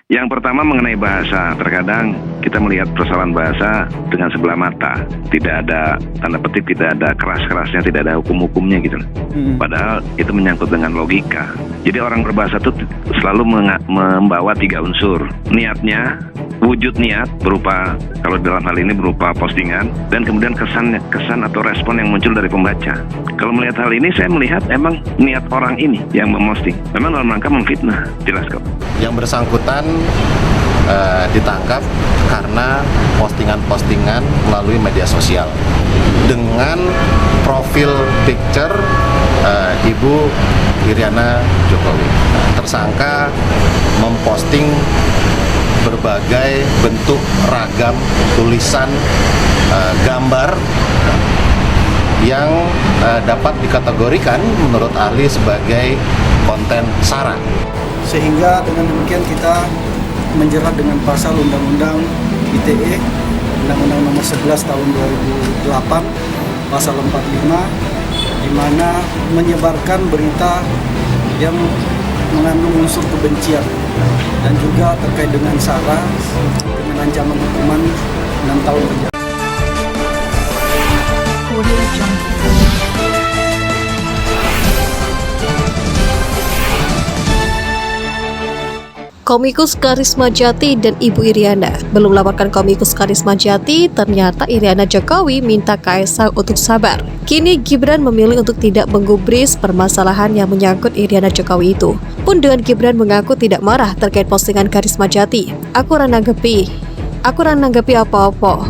Yang pertama mengenai bahasa, terkadang kita melihat persoalan bahasa dengan sebelah mata. Tidak ada, tanda petik, tidak ada keras-kerasnya, tidak ada hukum-hukumnya gitu. Padahal itu menyangkut dengan logika. Jadi orang berbahasa itu selalu membawa 3 unsur. Niatnya, wujud niat berupa, kalau dalam hal ini berupa postingan, dan kemudian kesan atau respon yang muncul dari pembaca. Kalau melihat hal ini, saya melihat emang niat orang ini yang memposting memang dalam rangka memfitnah, jelas kok. Yang bersangkutan ditangkap karena postingan-postingan melalui media sosial dengan profil picture Ibu Iriana Jokowi. Tersangka memposting berbagai bentuk ragam tulisan gambar yang dapat dikategorikan menurut ahli sebagai konten sara. Sehingga dengan demikian kita menjerat dengan pasal Undang-Undang ITE, Undang-Undang Nomor 11 Tahun 2008, pasal 45, di mana menyebarkan berita yang mengandung unsur kebencian dan juga terkait dengan sara dengan ancaman hukuman 6 tahun penjara. Komikus Karisma Jati dan Ibu Iriana. Belum laporkan komikus Karisma Jati, ternyata Iriana Jokowi minta Kaisang untuk sabar. Kini Gibran memilih untuk tidak menggubris permasalahan yang menyangkut Iriana Jokowi itu. Pun dengan Gibran mengaku tidak marah terkait postingan Karisma Jati. Aku ora nanggepi apa-apa.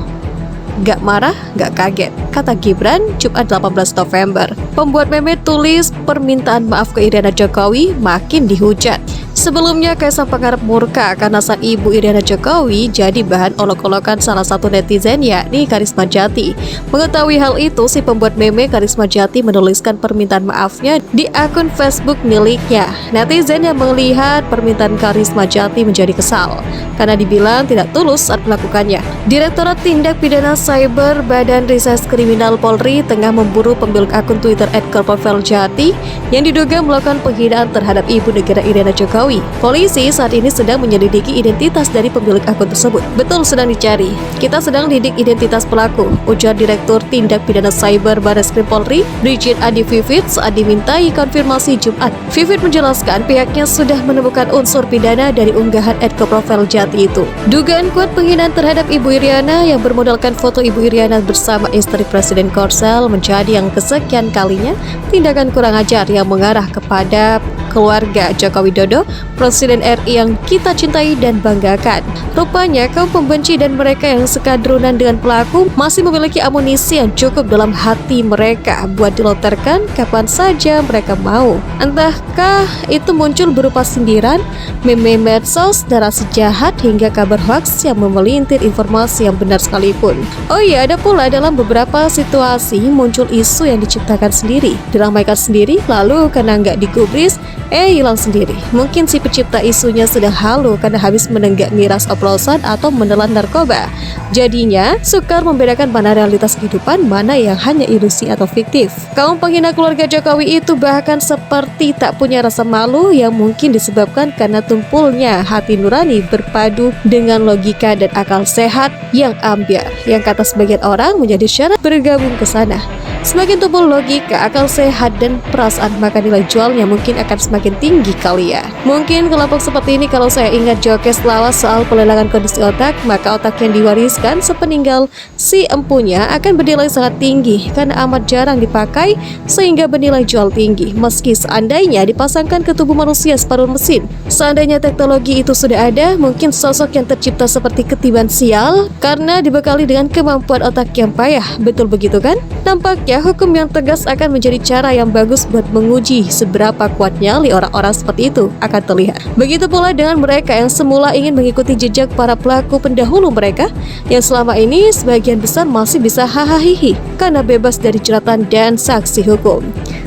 Gak marah, gak kaget, kata Gibran Jumat 18 November. Pembuat meme tulis permintaan maaf ke Iriana Jokowi makin dihujat. Sebelumnya Kaisang Pangarep murka karena sang ibu Iriana Jokowi jadi bahan olok-olokan salah satu netizen, yakni Karisma Jati. Mengetahui hal itu, si pembuat meme Karisma Jati menuliskan permintaan maafnya di akun Facebook miliknya. Netizen yang melihat permintaan Karisma Jati menjadi kesal karena dibilang tidak tulus saat melakukannya. Direktorat Tindak Pidana Cyber Badan Reserse Kriminal Polri tengah memburu pemilik akun Twitter @korpoveljati yang diduga melakukan penghinaan terhadap ibu negara Iriana Jokowi. Polisi saat ini sedang menyelidiki identitas dari pemilik akun tersebut. Betul, sedang dicari. Kita sedang lidik identitas pelaku, ujar Direktur Tindak Pidana Cyber Barreskrim Polri, Brigjen Adi Vivit saat dimintai konfirmasi Jumat. Vivit menjelaskan pihaknya sudah menemukan unsur pidana dari unggahan @korpoveljati itu. Dugaan kuat penghinaan terhadap Ibu Iriana yang bermodalkan foto Ibu Iriana bersama istri Presiden Korsel menjadi yang kesekian kalinya tindakan kurang ajar yang mengarah kepada keluarga Joko Widodo, Presiden RI yang kita cintai dan banggakan. Rupanya kaum pembenci dan mereka yang sekadrunan dengan pelaku masih memiliki amunisi yang cukup dalam hati mereka buat dilontarkan kapan saja mereka mau. Entahkah itu muncul berupa sindiran, meme medsos, narasi jahat, hingga kabar hoax yang memelintir informasi yang benar sekalipun. Oh iya, ada pula dalam beberapa situasi muncul isu yang diciptakan sendiri, diramaikan sendiri, lalu karena nggak digubris, hilang sendiri. Mungkin si pencipta isunya sedang halu karena habis menenggak miras oplosan atau menelan narkoba. Jadinya, sukar membedakan mana realitas kehidupan, mana yang hanya ilusi atau fiktif. Kaum penghina keluarga Jokowi itu bahkan seperti tak punya rasa malu yang mungkin disebabkan karena tumpulnya hati nurani berpadu dengan logika dan akal sehat yang ambiar, yang kata sebagian orang menjadi syarat bergabung ke sana. Semakin tumpul logika, akal sehat, dan perasaan, maka nilai jualnya mungkin akan semakin tinggi kali ya. Mungkin kelompok seperti ini kalau saya ingat jokes lawas soal pelelangan kondisi otak, maka otak yang diwariskan sepeninggal si empunya akan bernilai sangat tinggi karena amat jarang dipakai sehingga bernilai jual tinggi. Meski seandainya dipasangkan ke tubuh manusia separuh mesin, seandainya teknologi itu sudah ada, mungkin sosok yang tercipta seperti ketiban sial karena dibekali dengan kemampuan otak yang payah. Betul begitu kan? Nampaknya hukum yang tegas akan menjadi cara yang bagus buat menguji seberapa kuat nyali orang-orang seperti itu akan terlihat. Begitu pula dengan mereka yang semula ingin mengikuti jejak para pelaku pendahulu mereka, yang selama ini sebagian besar masih bisa hahaha karena bebas dari jeratan dan saksi hukum.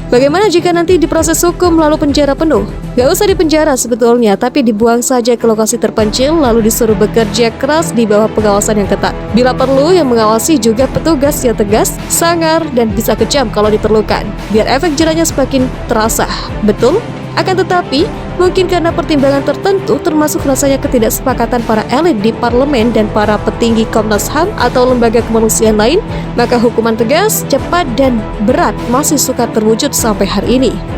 Bagaimana jika nanti diproses hukum lalu penjara penuh? Gak usah dipenjara sebetulnya, tapi dibuang saja ke lokasi terpencil lalu disuruh bekerja keras di bawah pengawasan yang ketat. Bila perlu, yang mengawasi juga petugas yang tegas, sangar, dan bisa kejam kalau diperlukan, biar efek jerahnya semakin terasa. Betul? Akan tetapi, mungkin karena pertimbangan tertentu termasuk rasanya ketidaksepakatan para elit di parlemen dan para petinggi Komnas HAM atau lembaga kemanusiaan lain, maka hukuman tegas, cepat, dan berat masih sukar terwujud sampai hari ini.